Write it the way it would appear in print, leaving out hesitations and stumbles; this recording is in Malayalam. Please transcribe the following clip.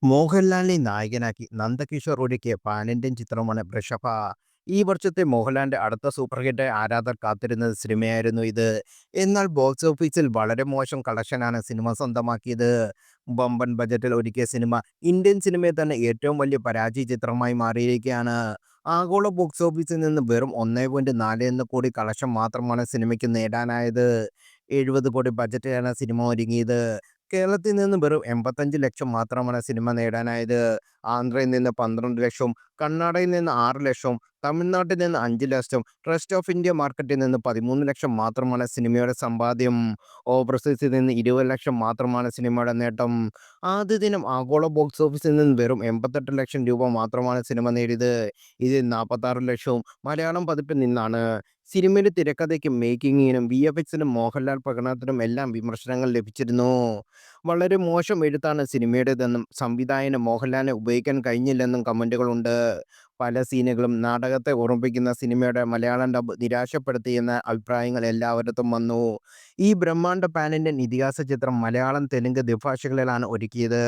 മോഹൻലാലിനെ നായകനാക്കി നന്ദകിഷോർ ഒരുക്കിയ പാൻ ഇന്ത്യൻ ചിത്രമാണ് വൃഷഭ. ഈ വർഷത്തെ മോഹൻലാലിന്റെ അടുത്ത സൂപ്പർ ഹിറ്റായി ആരാധകർ കാത്തിരുന്ന സിനിമയായിരുന്നു ഇത്. എന്നാൽ ബോക്സ് ഓഫീസിൽ വളരെ മോശം കളക്ഷനാണ് സിനിമ സ്വന്തമാക്കിയത്. വമ്പൻ ബജറ്റിൽ ഒരുക്കിയ സിനിമ ഇന്ത്യൻ സിനിമയിൽ തന്നെ ഏറ്റവും വലിയ പരാജയ ചിത്രമായി മാറിയിരിക്കുകയാണ്. ആഗോള ബോക്സ് ഓഫീസിൽ നിന്ന് വെറും 1.4 കോടി കളക്ഷൻ മാത്രമാണ് സിനിമയ്ക്ക് നേടാനായത്. 70 കോടി ബജറ്റിലാണ് സിനിമ ഒരുങ്ങിയത്. കേരളത്തിൽ നിന്ന് വെറും 85 ലക്ഷം മാത്രമാണ് സിനിമ നേടാനായത്. ആന്ധ്രയിൽ നിന്ന് 12 ലക്ഷവും കർണാടകയിൽ നിന്ന് 6 ലക്ഷവും തമിഴ്നാട്ടിൽ നിന്ന് 5 ലക്ഷം, റെസ്റ്റ് ഓഫ് ഇന്ത്യ മാർക്കറ്റിൽ നിന്ന് 13 ലക്ഷം മാത്രമാണ് സിനിമയുടെ സമ്പാദ്യം. ഓവർസീസിൽ നിന്ന് 20 ലക്ഷം മാത്രമാണ് സിനിമയുടെ നേട്ടം. ആദ്യ ദിനം ആഗോള ബോക്സ് ഓഫീസിൽ നിന്ന് വെറും 88 ലക്ഷം രൂപ മാത്രമാണ് സിനിമ നേടിയത്. ഇതിൽ 46 ലക്ഷവും മലയാളം പതിപ്പിൽ നിന്നാണ്. സിനിമയുടെ തിരക്കഥയ്ക്കും മേക്കിങ്ങിനും VFXനും മോഹൻലാൽ പ്രകടനത്തിനും എല്ലാം വിമർശനങ്ങൾ ലഭിച്ചിരുന്നു. വളരെ മോശം എഴുത്താണ് സിനിമയുടേതെന്നും സംവിധായകന് മോഹൻലാലിനെ ഉപയോഗിക്കാൻ കഴിഞ്ഞില്ലെന്നും കമന്റുകളുണ്ട്. പല സീനുകളും നാടകത്തെ ഓർമ്മിപ്പിക്കുന്ന സിനിമയുടെ മലയാളം ഡബ് നിരാശപ്പെടുത്തിയെന്ന അഭിപ്രായങ്ങൾ എല്ലാവരിടത്തും വന്നു. ഈ ബ്രഹ്മാണ്ഡ പാൻ ഇന്ത്യൻ ഇതിഹാസ ചിത്രം മലയാളം, തെലുങ്ക് ദ്വിഭാഷകളിലാണ് ഒരുക്കിയത്.